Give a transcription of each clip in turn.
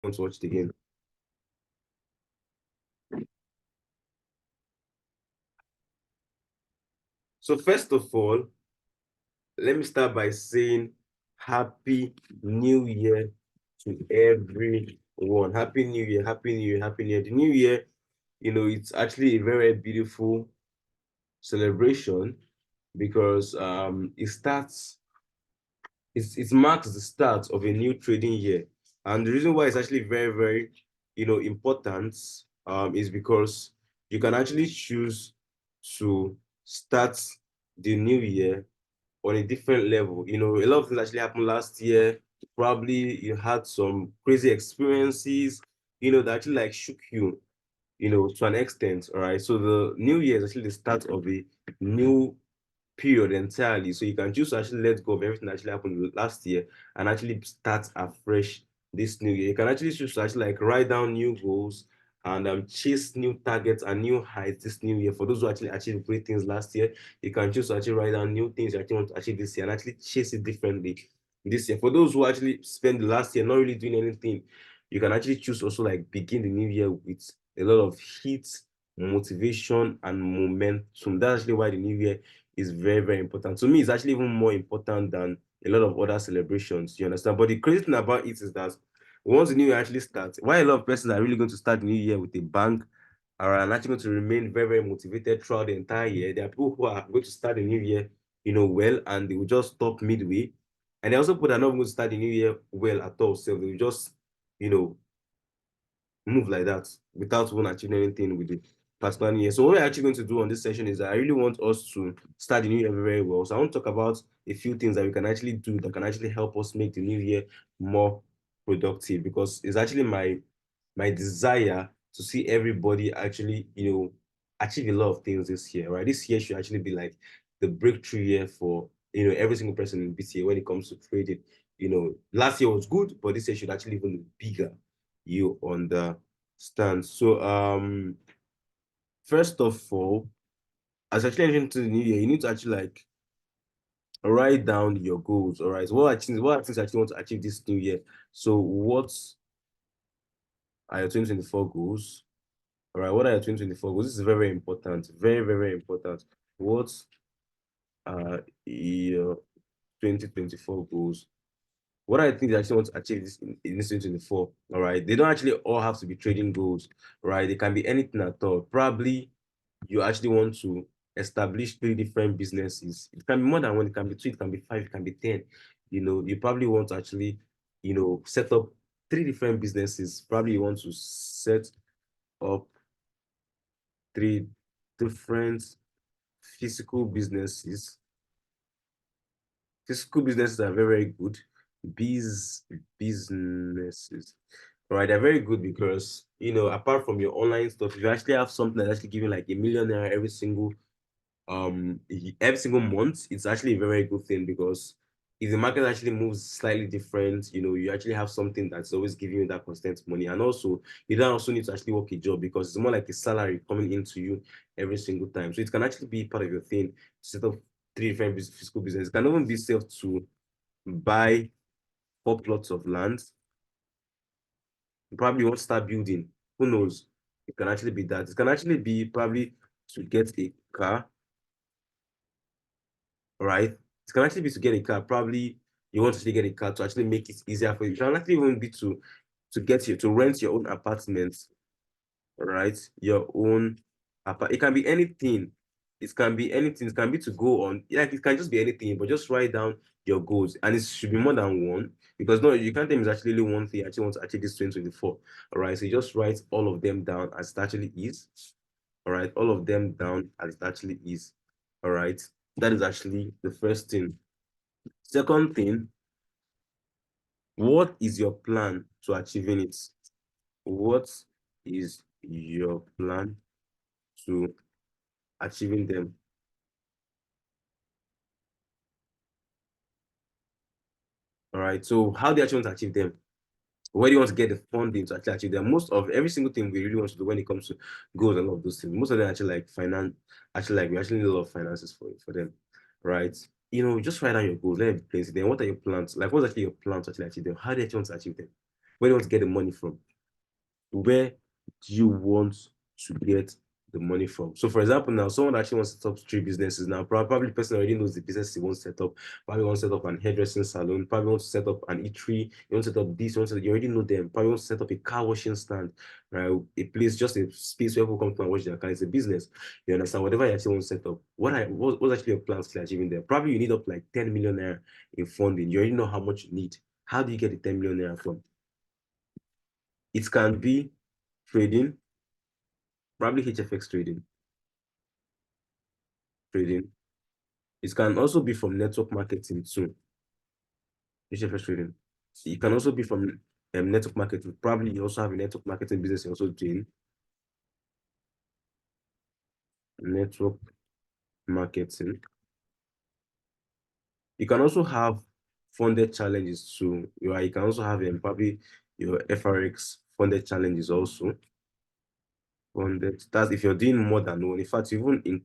want to watch it again. So first of all, let me start by saying Happy New Year to everyone. Happy New Year, Happy New Year, Happy New Year. The New Year, it's actually a very beautiful celebration because it marks the start of a new trading year. And the reason why it's actually very, very, important is because you can actually choose to start the new year on a different level. A lot of things actually happened last year. Probably you had some crazy experiences, that actually like shook you, to an extent. All right. So the new year is actually the start of a new period entirely. So you can choose to actually let go of everything that actually happened last year and actually start afresh this new year. You can actually choose to actually like write down new goals and chase new targets and new heights this new year. For those who actually achieved great things last year, you can choose to actually write down new things you actually want to achieve this year and actually chase it differently this year. For those who actually spend the last year not really doing anything, you can actually choose also like begin the new year with a lot of heat, motivation, and momentum. That's actually why the new year is very, very important. To me, it's actually even more important than a lot of other celebrations. You understand? But the crazy thing about it is that once the new year actually starts, why a lot of persons are really going to start the new year with a bang are actually going to remain very, very motivated throughout the entire year. There are people who are going to start the new year, well, and they will just stop midway. And there are also people that are not going to start the new year well at all. So they will just, you know, move like that without even achieving anything with the particular new year. So what we're actually going to do on this session is I really want us to start the new year very, very well. So I want to talk about a few things that we can actually do that can actually help us make the new year more productive, because it's actually my desire to see everybody actually, achieve a lot of things this year, right? This year should actually be like the breakthrough year for, every single person in BCA when it comes to trading. Last year was good, but this year should actually even be bigger. You understand? So, first of all, as actually entering into the new year, you need to actually like write down your goals. All right. So what are things you actually want to achieve this new year? So, what are your 2024 goals? All right, what are your 2024 goals? This is very, very important. Very, very, very important. What are your 2024 goals? What are the things you actually want to achieve in this 2024? All right. They don't actually all have to be trading goals, right? They can be anything at all. Probably you actually want to establish 3 different businesses. It can be more than one, it can be 2, it can be 5, it can be 10. You probably want to actually, set up 3 different businesses. Probably you want to set up 3 different physical businesses. Physical businesses are very, very good. Businesses. All right, they're very good because, apart from your online stuff, if you actually have something that's actually giving like $1 million every single month, it's actually a very, very good thing, because if the market actually moves slightly different, you actually have something that's always giving you that constant money. And also, you don't also need to actually work a job, because it's more like a salary coming into you every single time. So it can actually be part of your thing to set up 3 different physical business. It can even be safe to buy 4 plots of land. You probably want to start building. Who knows? It can actually be that. It can actually be probably to get a car. All right. It can actually be to get a car. Probably you want to actually get a car to actually make it easier for you. It can actually even be to get you to rent your own apartment. All right. Your own apart. It can be anything. It can be anything. It can be to go on. Like it can just be anything, but just write down your goals. And it should be more than one. Because no, you can't tell me it's actually only one thing I actually want to achieve this 2024. All right. So you just write all of them down as it actually is. All right. All of them down as it actually is. All right. That is actually the first thing. Second thing, what is your plan to achieving it? What is your plan to achieving them? All right. So how do you actually want to achieve them? Where do you want to get the funding to actually achieve them? Most of every single thing we really want to do when it comes to goals and all of those things, most of them actually like finance, actually like we actually need a lot of finances for them, right? Just write down your goals, let it be plain. Then what are your plans? Like what's actually your plan to actually achieve them? How do you actually want to achieve them? Where do you want to get the money from? Where do you want to get the money from? So, for example, now someone actually wants to set up three businesses. Now, probably the person already knows the business he wants to set up. Probably wants to set up an hairdressing salon. Probably wants to set up an eatery. You want to set up this. You already know them. Probably wants to set up a car washing stand, right? A place, just a space where people come to and wash their car. It's a business. You understand? Whatever you actually want to set up. What's actually your plans to achieving there? Probably you need up like 10 million naira in funding. You already know how much you need. How do you get the 10 million naira from? It can be trading, probably HFX trading. It can also be from network marketing too, HFX trading. It can also be from network marketing. Probably you also have a network marketing business you're also doing. Network marketing. You can also have funded challenges too. You can also have probably your FRX funded challenges also. Funded. That's if you're doing more than one. In fact, even in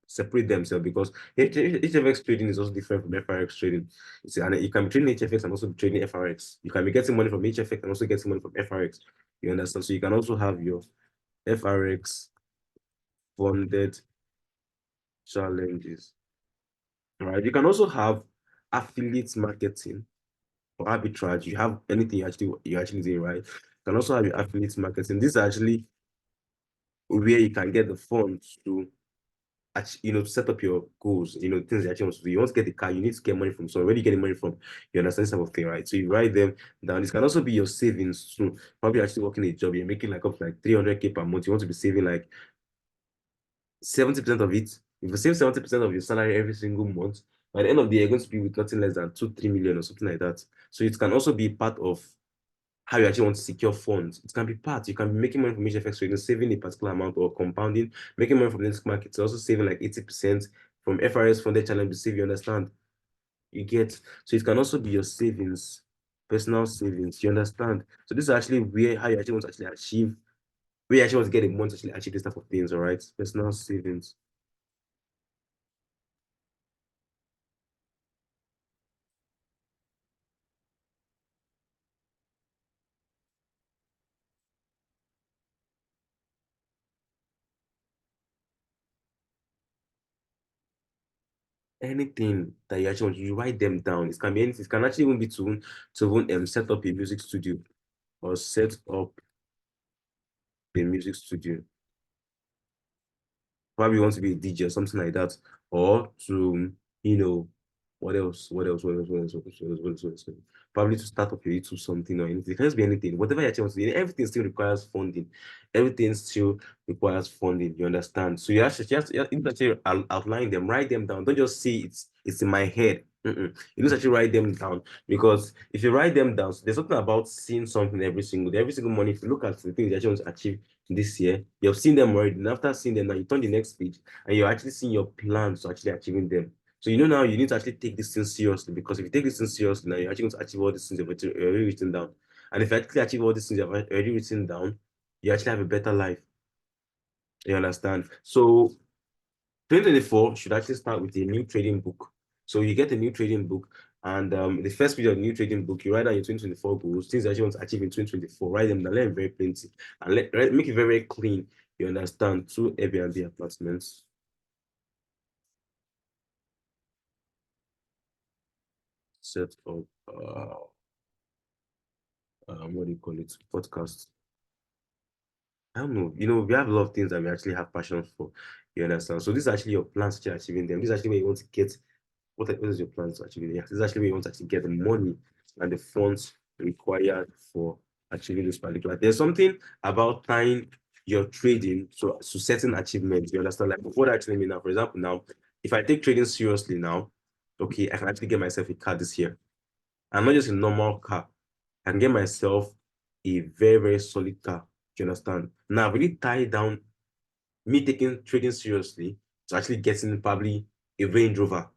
separate themselves because HFX trading is also different from FRX trading. And you can be trading HFX and also be trading FRX. You can be getting money from HFX and also getting money from FRX. You understand? So you can also have your FRX funded challenges. All right. You can also have affiliate marketing or arbitrage. You have anything you actually doing, right? You can also have your affiliate marketing. This is actually where you can get the funds to to set up your goals, things that you actually want to do. You want to get the car, you need to get money from somewhere. Where do you get the money from? You understand this type of thing, right? So you write them down. This can also be your savings too. Probably actually working a job, you're making like up to like 300K per month. You want to be saving like 70% of it. If you save 70% of your salary every single month, by the end of the year, you're going to be with nothing less than 2, 3 million or something like that. So it can also be part of how you actually want to secure funds. It can be part. You can be making money from HFX trading, saving a particular amount or compounding, making money from the next market, also saving like 80% from FRS funded challenge to save, you understand? You get. So it can also be your savings, personal savings, you understand? So this is actually where how you actually want to actually achieve, where you actually want to get a month to actually achieve this type of things, all right? Personal savings. Anything that you actually want, you write them down. It can be anything. It can actually even be to even set up a music studio or set up a music studio. Probably want to be a DJ or something like that, or to, you know, what else? What else? What else? What else? What else? What else? What else? What else? Probably to start up your YouTube something or anything. It can just be anything. Whatever you actually want to do, everything still requires funding. Everything still requires funding. You understand? So you actually outline them, write them down. Don't just say it's in my head. You just actually write them down because if you write them down, so there's something about seeing something every single morning. If you look at the things that you want to achieve this year, you have seen them already. And after seeing them, now you turn the next page and you're actually seeing your plans to actually achieving them. So now you need to actually take this thing seriously because if you take this thing seriously, now you're actually going to achieve all these things you've already written down. And if you actually achieve all these things you've already written down, you actually have a better life. You understand? So 2024 should actually start with a new trading book. So you get a new trading book, and the first page of the new trading book, you write down your 2024 goals, things that you want to achieve in 2024. Write them down, let them very plenty, and make it very, very clean. You understand? Two Airbnb apartments. Set up, what do you call it? Podcast. I don't know. We have a lot of things that we actually have passion for. You understand? So this is actually your plans to achieving them. This is actually where you want to get. What is your plan to achieve it? Yeah, this is actually where you want to actually get the money and the funds required for achieving this particular. There's something about tying your trading to certain achievements. You understand? Like what I actually mean now, for example, now if I take trading seriously now, okay, I can actually get myself a car this year. And not just a normal car. I can get myself a very, very solid car. Do you understand? Now, I really tie down me taking trading seriously to actually getting probably a Range Rover,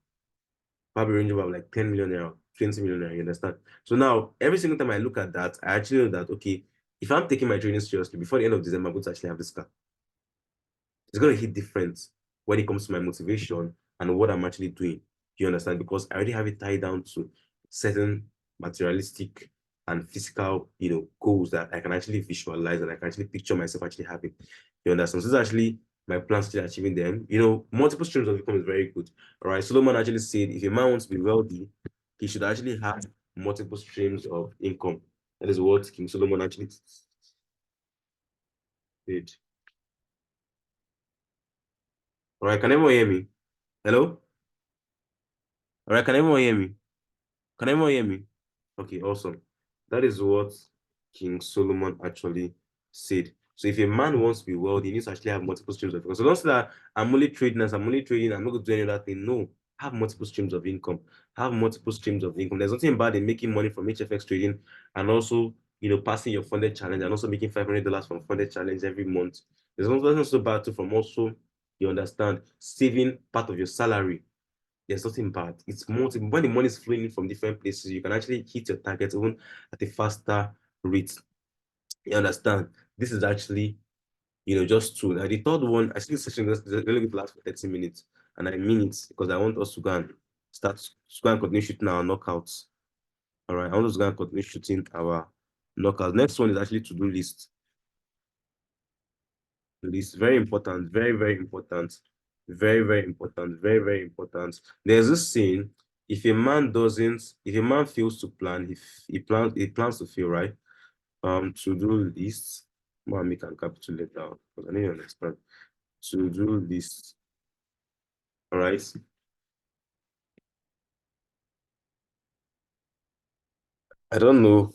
probably Range Rover of like 10 million naira, 20 million naira, you understand? So now, every single time I look at that, I actually know that, okay, if I'm taking my trading seriously, before the end of December, I'm going to actually have this car. It's going to hit different when it comes to my motivation and what I'm actually doing. You understand? Because I already have it tied down to certain materialistic and physical, goals that I can actually visualize and I can actually picture myself actually having. You understand? So this is actually my plans to achieving them. Multiple streams of income is very good. All right. Solomon actually said if a man wants to be wealthy, he should actually have multiple streams of income. That is what King Solomon actually said. All right. Can everyone hear me? Hello? All right. Can everyone hear me? Can everyone hear me? Okay, awesome. That is what King Solomon actually said. So if a man wants to be wealthy, he needs to actually have multiple streams of income. So don't say that I'm only trading as I'm only trading, I'm not going to do any other thing. No, have multiple streams of income. Have multiple streams of income. There's nothing bad in making money from HFX trading and also, passing your funded challenge and also making $500 from funded challenge every month. There's nothing so bad too from also, you understand, saving part of your salary. There's nothing bad. It's more when the money is flowing in from different places, you can actually hit your target even at a faster rate. You understand? This is actually, just two. Now the third one, I see this session is going to last for 30 minutes, and I mean it because I want us to go and continue shooting our knockouts. All right, I want us to go and continue shooting our knockouts. Next one is actually to-do list. List, very important, very, very important, very, very important, very, very important. There's this saying, if a man fails to plan, if he plans to fail, right? To-do list, make and capitulate down because I need to understand. To-do list. All right. I don't know.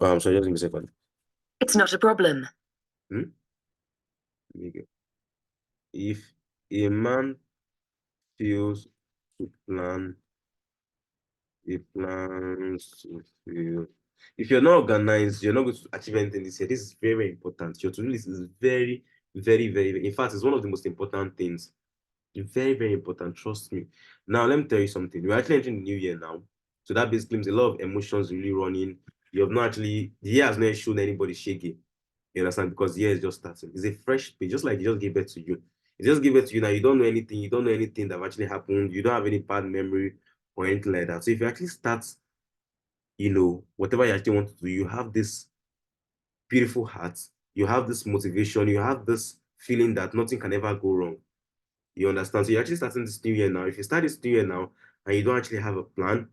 Sorry, just give me a second. It's not a problem. Hmm? If a man fails to plan, he plans to fail. If you're not organized, you're not going to achieve anything this year. This is very, very important. Your to-do list is very, very, very, in fact, it's one of the most important things. Very, very important. Trust me. Now, let me tell you something. We're actually entering the new year now. So that basically means a lot of emotions really running. You have not actually, the year has not shown anybody shaky. You understand? Because the year is just starting. It's a fresh page, just like it just gave birth to you. It just gave birth to you now. You don't know anything. You don't know anything that actually happened. You don't have any bad memory or anything like that. So if you actually start, whatever you actually want to do, you have this beautiful heart. You have this motivation. You have this feeling that nothing can ever go wrong. You understand? So you're actually starting this new year now. If you start this new year now and you don't actually have a plan,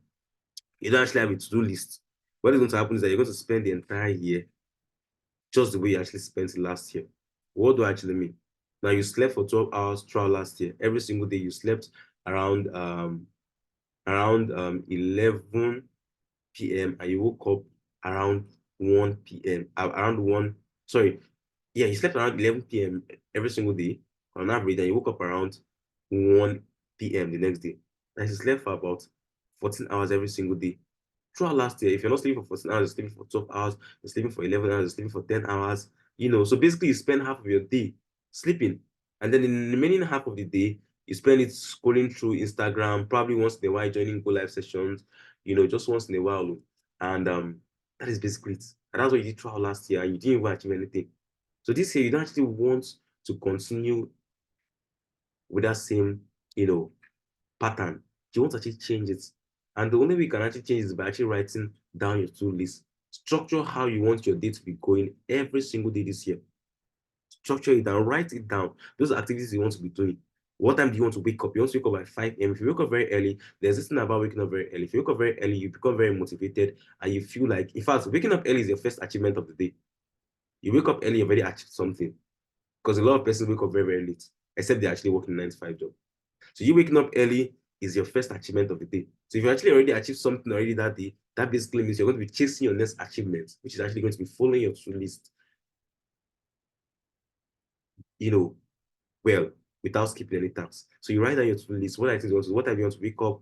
you don't actually have a to-do list, what is going to happen is that you're going to spend the entire year just the way you actually spent it last year. What do I actually mean? Now you slept for 12 hours throughout last year. Every single day you slept around 11 p.m. and you woke up around 1 p.m. Around 1, sorry. Yeah, you slept around 11 p.m. every single day on average, and you woke up around 1 p.m. the next day. And you slept for about 14 hours every single day. Throughout last year, if you're not sleeping for 14 hours, you're sleeping for 12 hours, you're sleeping for 11 hours, you're sleeping for 10 hours, so basically you spend half of your day sleeping. And then in the remaining half of the day, you spend it scrolling through Instagram, probably once in a while joining Golive sessions, just once in a while. And that is basically it. And that's what you did throughout last year, and you didn't even achieve anything. So this year, you don't actually want to continue with that same, pattern. You want to actually change it. And the only way you can actually change it is by actually writing down your to-do list. Structure how you want your day to be going every single day this year. Structure it down, write it down. Those activities you want to be doing. What time do you want to wake up? You want to wake up by 5 a.m. If you wake up very early, there's this thing about waking up very early. If you wake up very early, you become very motivated and you feel like, in fact, waking up early is your first achievement of the day. You wake up early, you've already achieved something. Because a lot of persons wake up very, very late, except they're actually working a 9 to 5 job. So you waking up early is your first achievement of the day. So if you actually already achieved something already that day, that basically means you're going to be chasing your next achievement, which is actually going to be following your to-do list, well, without skipping any tasks. So you write down your to-do list. What items you want to, what time you want to wake up,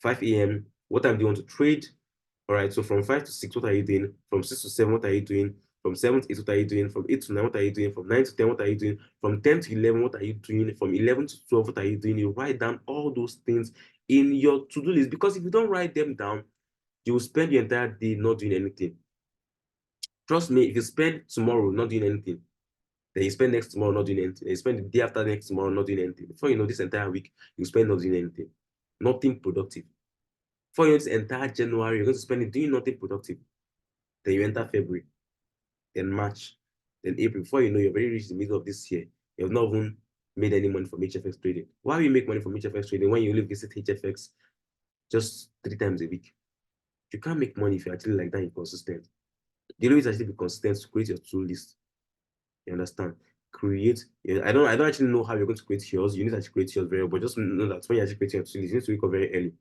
5 a.m. What time do you want to trade? All right. So from 5 to 6, what are you doing? From 6 to 7, what are you doing? From 7 to 8, what are you doing? From 8 to 9, what are you doing? From 9 to 10, what are you doing? From 10 to 11, what are you doing? From 11 to 12, what are you doing? You write down all those things in your to-do list, because if you don't write them down, you will spend the entire day not doing anything. Trust me, if you spend tomorrow not doing anything, then you spend next tomorrow not doing anything, you spend the day after next tomorrow not doing anything. Before you know, this entire week, you spend not doing anything. Nothing productive. For you, this entire January, you're going to spend it doing nothing productive. Then you enter February, then March, then April. Before you know, you've already reached the middle of this year. You have not even made any money from HFX trading. Why will you make money from HFX trading when you only visit HFX just 3 times a week? You can't make money if you're actually like that inconsistent. The only way to actually be consistent is to create your tool list. You understand? Create. Yeah, I don't actually know how you're going to create yours. You need to actually create yours very well, but just know that when you actually create your tool list, you need to wake up very early.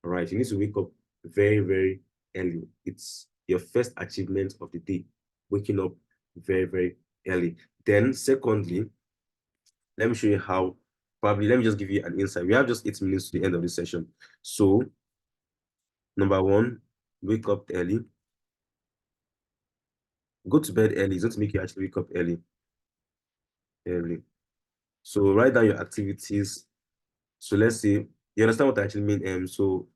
All right. You need to wake up very, very early. It's your first achievement of the day. Waking up very, very early. Then, secondly, let me show you how. Probably, let me just give you an insight. We have just 8 minutes to the end of this session. So, number one, wake up early. Go to bed early. It's going to make you actually wake up early. Early. So, write down your activities. So, let's say you understand what I actually mean. So,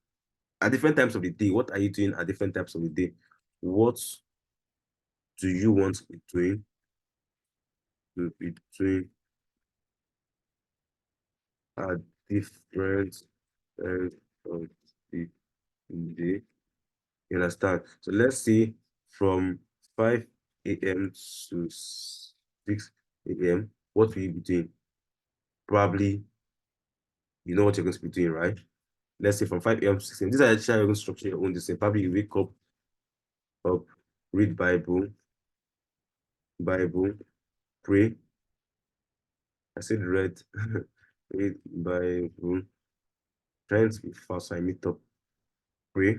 at different times of the day, what are you doing at different times of the day? What do you want to be doing? To be doing at different times of the day. You understand? So let's say from 5 a.m. to 6 a.m., what will you be doing? Probably you know what you're going to be doing, right? Let's say from 5 a.m. to 6 a.m. These are actually how you're going to structure your own this. Probably you wake up, read Bible, pray. I said read, read Bible, trying to be fast, so I meet up, pray,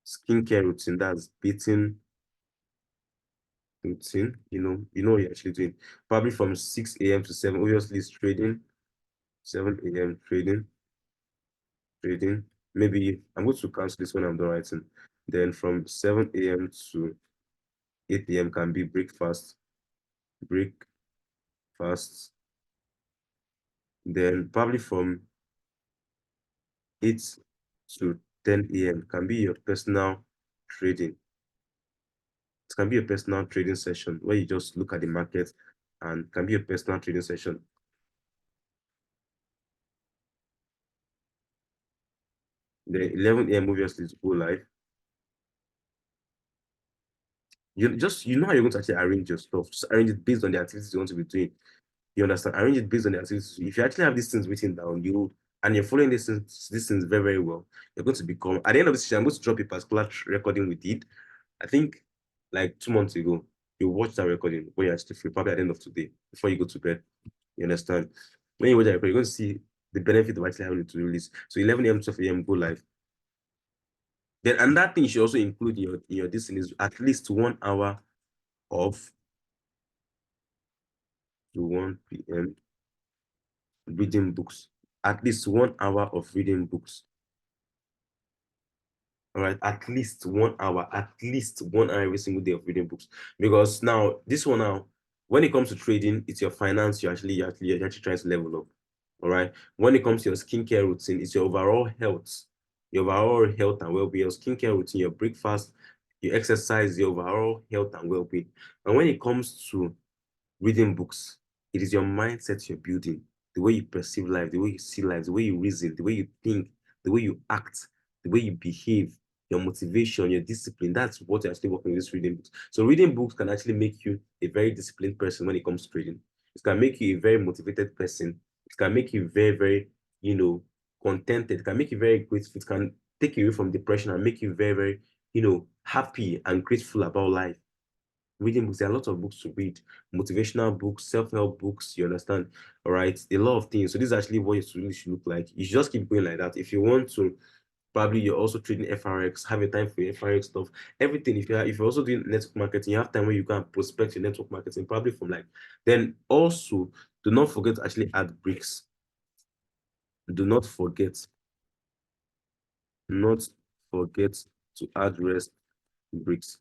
skincare routine, that's bathing routine, you know what you're actually doing. Probably from 6 a.m. to 7, obviously it's trading, 7 a.m. trading. Maybe I'm going to cancel this when I'm done writing. Then from 7 a.m. to 8 a.m. can be breakfast. Then probably from 8 to 10 a.m. can be your personal trading. It can be a personal trading session where you just look at the market and can be a personal trading session. The 11 a.m. obviously is go live. You know how you're going to actually arrange your stuff. Just arrange it based on the activities you want to be doing. You understand? Arrange it based on the activities. If you actually have these things written down, and you're following these things very, very well, you're going to become at the end of this session, I'm going to drop a particular recording we did. I think like 2 months ago. You watch that recording when you're actually free, probably at the end of today, before you go to bed. You understand? When you watch that recording, you're going to see the benefit of actually having to release. So 11 a.m., 12 a.m. go live. Then another thing you should also include in your this thing is at least 1 hour of to 1 p.m. reading books. At least 1 hour of reading books. All right, at least 1 hour, every single day of reading books. Because now, this one now, when it comes to trading, it's your finance, you're actually trying to level up. All right. When it comes to your skincare routine, it's your overall health and well-being, your skincare routine, your breakfast, your exercise, your overall health and well-being. And when it comes to reading books, it is your mindset you're building, the way you perceive life, the way you see life, the way you reason, the way you think, the way you act, the way you behave, your motivation, your discipline. That's what you're actually working with this reading books. So reading books can actually make you a very disciplined person when it comes to trading. It can make you a very motivated person. It can make you very, very, contented. It can make you very grateful. It can take you away from depression and make you very, very, happy and grateful about life. Reading books, there are a lot of books to read, motivational books, self-help books, you understand? All right, a lot of things. So this is actually what it really should look like. You should just keep going like that. If you want to, probably you're also trading FRX, have a time for your FRX stuff, everything. If you're also doing network marketing, you have time where you can prospect your network marketing, probably from like, then also do not forget to actually add bricks. Do not forget to add rest bricks.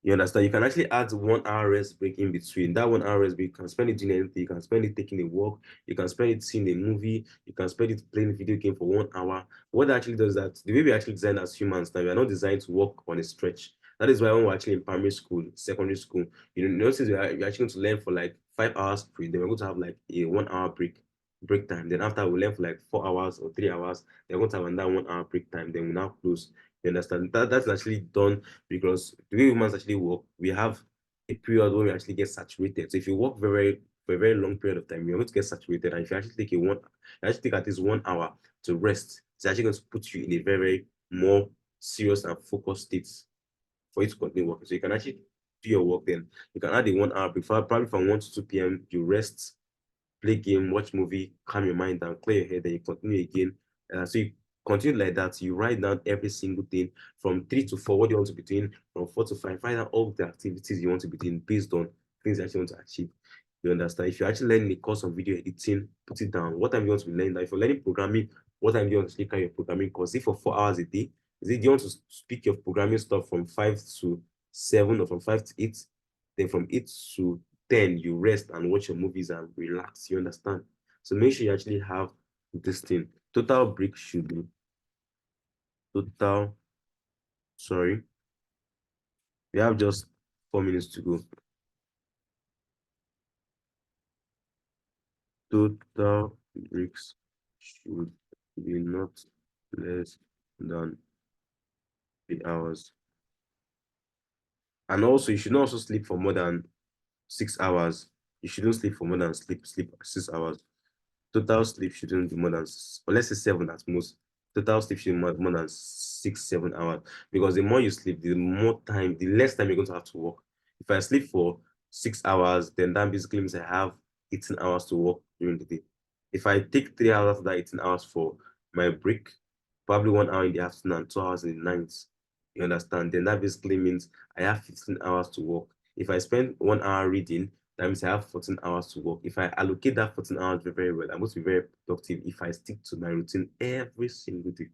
You understand? You can actually add 1 hour rest break in between. That 1 hour rest break, you can spend it doing anything. You can spend it taking a walk. You can spend it seeing a movie. You can spend it playing a video game for 1 hour. What actually does that? The way we actually design as humans now, we are not designed to walk on a stretch. That is why when we're actually in primary school, secondary school, notice we're actually going to learn for like 5 hours pre. Then we're going to have like a 1 hour break time. Then after we learn for like 4 hours or 3 hours, they're going to have another 1 hour break time. Then we now close. You understand? That's actually done because the way humans actually work, we have a period where we actually get saturated. So if you work for a very long period of time, you're going to get saturated. And if you actually take you actually take at least 1 hour to rest, it's actually going to put you in a very more serious and focused state for you to continue working. So you can actually do your work then. You can add a 1 hour before, probably from 1 to 2 p.m. You rest, play game, watch movie, calm your mind down, clear your head, then you continue again. So you continue like that. You write down every single thing from 3 to 4, what you want to be doing, from 4 to 5, find out all the activities you want to be doing based on things that you want to achieve. You understand? If you're actually learning a course on video editing, put it down. What time you want to be learning that? If you're learning programming, what time do you want to take your programming course? If for 4 hours a day, is it do you want to speak your programming stuff from 5 to 7 or from 5 to 8? Then from 8 to 10, you rest and watch your movies and relax. You understand? So make sure you actually have this thing. Total break should be total. Sorry, we have just 4 minutes to go. Total breaks should be not less than 3 hours. And also, you should not also sleep for more than 6 hours. You shouldn't sleep for more than sleep 6 hours. Total sleep shouldn't be more than, or let's say 7 at most. Total sleep should be more than 6, 7 hours. Because the more you sleep, the less time you're going to have to work. If I sleep for 6 hours, then that basically means I have 18 hours to work during the day. If I take 3 hours of that 18 hours for my break, probably 1 hour in the afternoon and 2 hours in the night, you understand? Then that basically means I have 15 hours to work. If I spend 1 hour reading, that means I have 14 hours to work. If I allocate that 14 hours very, very well, I'm going to be very productive if I stick to my routine every single day.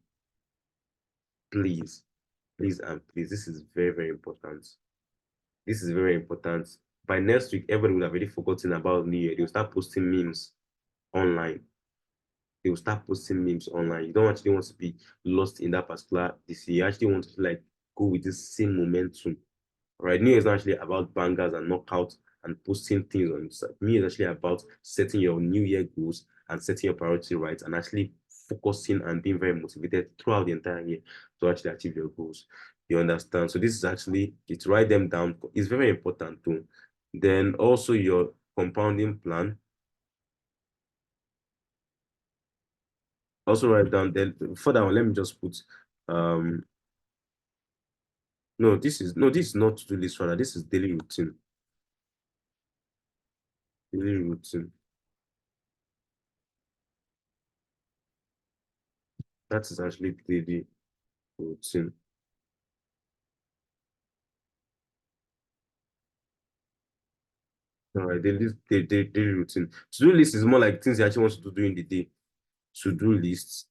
Please, please, and please, this is very, very important. This is very important. By next week, everybody will have already forgotten about New Year. They'll start posting memes online. They will start posting memes online. You don't actually want to be lost in that particular this year. You actually want to like go with this same momentum. Right? New Year is not actually about bangers and knockouts and posting things on Instagram. New Year is actually about setting your New Year goals and setting your priority right and actually focusing and being very motivated throughout the entire year to actually achieve your goals. You understand? So this is actually it's write them down. It's very important too. Then also your compounding plan. Also write down then for that one, let me just put um this is not to-do list rather. This is daily routine. Daily routine. That is actually daily routine. All right, daily routine. To-do list is more like things you actually want to do during the day. To-do lists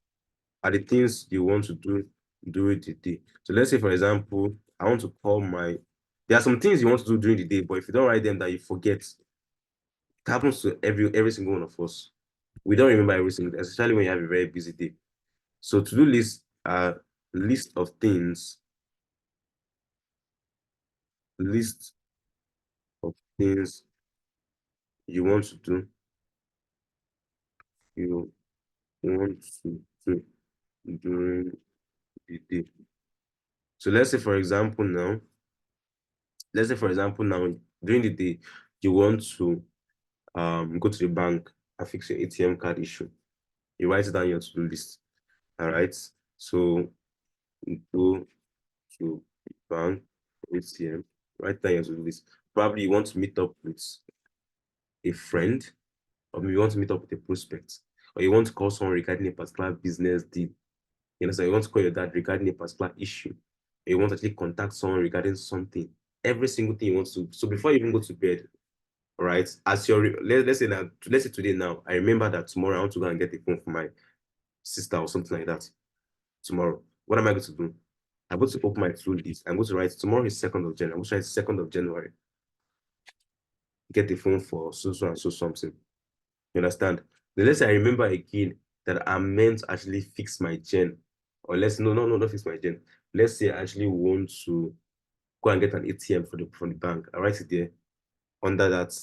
are the things you want to do during the day. So let's say, for example, I want to call my. There are some things you want to do during the day, but if you don't write them, that you forget. It happens to every single one of us. We don't remember everything, especially when you have a very busy day. So to-do lists are list of things, list of things you want to do. You want to do during the day. So let's say for example now during the day you want to go to the bank and fix your ATM card issue. You write it down your to-do list. All right. So you go to the bank ATM, write down your to-do list. Probably you want to meet up with a friend, or maybe you want to meet up with a prospect, or you want to call someone regarding a particular business deal. You know, so you want to call your dad regarding a particular issue. You want to actually contact someone regarding something. Every single thing you want to. So before you even go to bed, all right, as your let's say that let's say today now, I remember that tomorrow I want to go and get a phone for my sister or something like that. Tomorrow, what am I going to do? I'm going to open my to list. I'm going to write tomorrow is 2nd of January. I'm going to write 2nd of January. Get a phone for so and so something. You understand? Then let's say I remember again that I meant to actually fix my gen. Or let's no, not fix my gen. Let's say I actually want to go and get an ATM from the bank. I write it there under that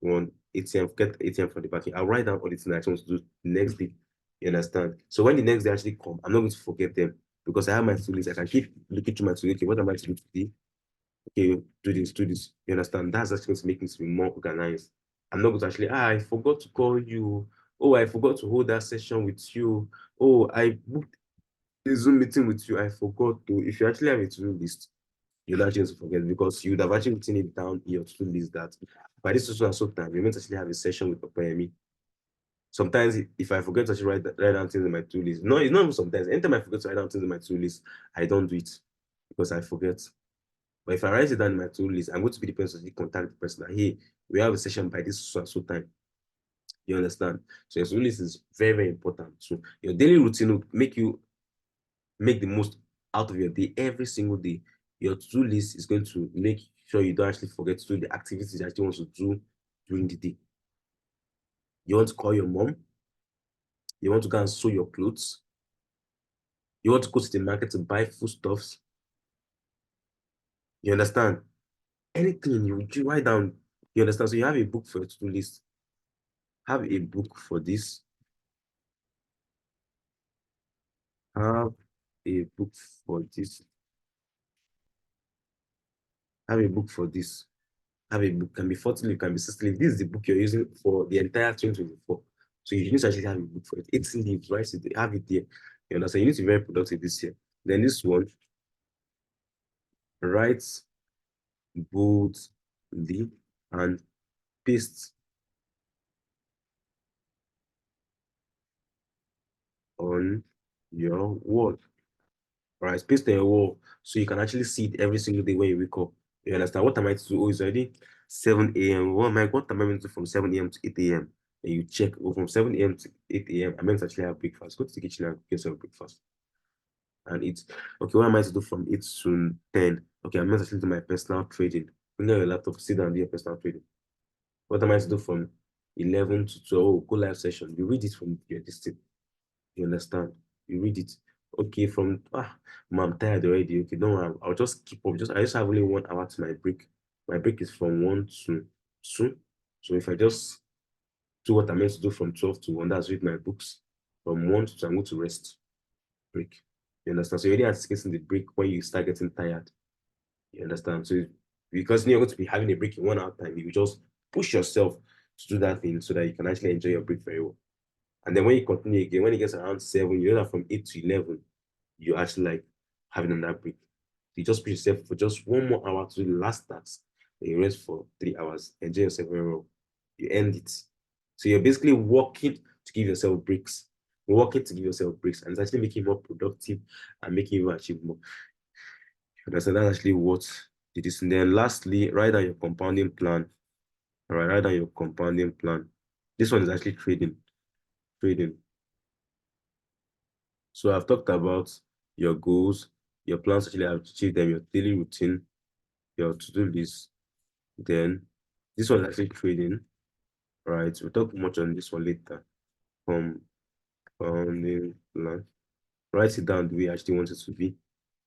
one ATM, get ATM from the bank. I'll write down all the things I want to do the next day. You understand? So when the next day actually come, I'm not going to forget them. because I have my to-do list. I can keep looking through my to-do. Okay, what am I to do today? Okay, do this, do this. You understand? That's actually going to make me to be more organized. I'm not going to actually, I forgot to call you. Oh, I forgot to hold that session with you. Oh, I booked a Zoom meeting with you. I forgot to. If you actually have a to-do list, you'll actually forget because you would have actually written it down in your to-do list that by this so and so time, you're meant to actually have a session with Opeyemi. Sometimes if I forget to actually write down things in my to-do list, no, it's not even sometimes. Anytime I forget to write down things in my to-do list, I don't do it because I forget. But if I write it down in my to-do list, I'm going to be the person to contact the person that, hey, we have a session by this so and so time. You understand? So your to-do list is very, very important. So your daily routine will make you make the most out of your day every single day. Your to-do list is going to make sure you don't actually forget to do the activities you actually want to do during the day. You want to call your mom. You want to go and sew your clothes. You want to go to the market to buy foodstuffs. You understand? Anything you write down. You understand? So you have a book for your to-do list. Have a book for this. Have a book for this. Have a book for this. Have a book. Can be 40 leaf, can be 60 leaf. This is the book you're using for the entire 2024. So you need to actually have a book for it. 80 leaves, right? So have it there. You understand? You need to be very productive this year. Then this one, write boldly and paste on your wall. Right, paste on your wall so you can actually see it every single day when you wake up. You understand? What am I to do? Oh, it's already 7 a.m. What am I meant to do from 7 a.m. to 8 a.m.? And you check, oh, from 7 a.m. to 8 a.m. I meant to actually have breakfast. Go to the kitchen and get yourself breakfast. And it's okay. What am I to do from 8 to 10? Okay, I'm meant to actually do my personal trading. Bring out your laptop, sit down and do your personal trading. What am I to do from 11 to 12? Oh, go live session. You read it from your distance. You understand? You read it. Okay, I'm tired already. Okay, don't worry. I'll just keep up. I just have only 1 hour to my break. My break is from 1 to 2. So if I just do what I'm meant to do from 12 to 1, that's read my books. From 1 to 2, I'm going to rest. Break. You understand? So you're already anticipating the break when you start getting tired. You understand? So because you're going to be having a break in 1 hour time, you just push yourself to do that thing so that you can actually enjoy your break very well. And then when you continue again, when it gets around 7, you know that from 8 to 11, you actually like having another break. You just push yourself for just 1 more hour to do the last task. Then you rest for 3 hours. Enjoy yourself very well. You end it. So you're basically working to give yourself breaks. Working to give yourself breaks. And it's actually making you more productive and making you achieve more. That's actually what it is. And then lastly, write down your compounding plan. All right, write down your compounding plan. This one is actually trading. Trading. So I've talked about your goals, your plans to actually have to achieve them, your daily routine, your to-do list. Then this one is actually trading, right? We'll talk much on this one later. Compounding plan. Write it down the way you actually want it to be.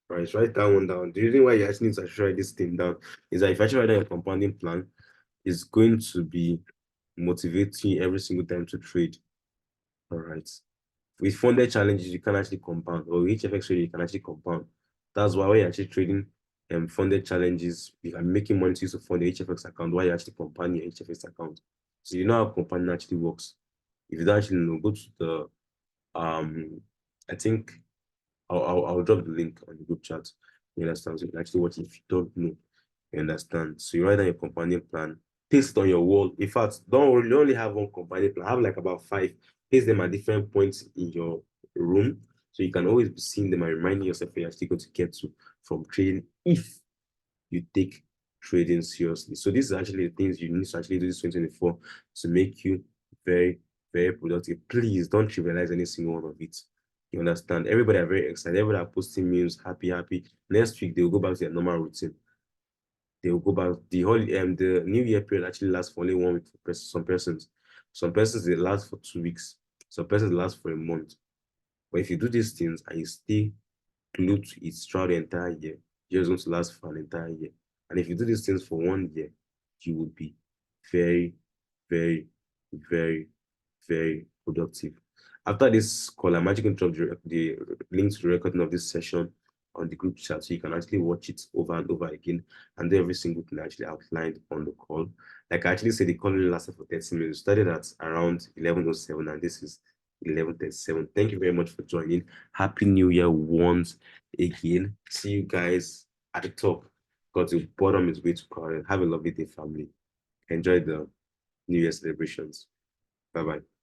Right, write that one down. The reason why you actually need to actually write this thing down is that if you actually write down your compounding plan, it's going to be motivating every single time to trade. All right. With funded challenges, you can actually compound, or HFX trading, you can actually compound. That's why when you're actually trading funded challenges, you are making money to use to fund the HFX account while you're actually compounding your HFX account. So you know how compounding actually works. If you don't actually know, go to the I think I'll drop the link on the group chat. You understand? So you can actually watch it if you don't know. You understand? So you write down your companion plan, paste it on your wall. In fact, don't only have one companion plan, have like about 5. Paste them at different points in your room. So you can always be seeing them and reminding yourself where you're actually going to get to from trading if you take trading seriously. So this is actually the things you need to actually do this 2024 to make you very, very productive. Please don't trivialize any single one of it. You understand? Everybody are very excited. Everybody are posting memes, happy, happy. Next week, they'll go back to their normal routine. They'll go back. The New Year period actually lasts for only 1 week for some persons. Some persons, they last for 2 weeks. Some persons last for a month. But if you do these things and you stay glued to it throughout the entire year, you're going to last for an entire year. And if you do these things for 1 year, you will be very, very, very, very productive. After this call, I'm actually going to drop the link to the recording of this session on the group chat so you can actually watch it over and over again and do every single thing actually outlined on the call. Like I actually said, the call only lasted for 30 minutes. We started at around 11:07 and this is 11:37. Thank you very much for joining. Happy New Year once again. See you guys at the top because the bottom is way too crowded. Have a lovely day, family. Enjoy the New Year celebrations. Bye bye.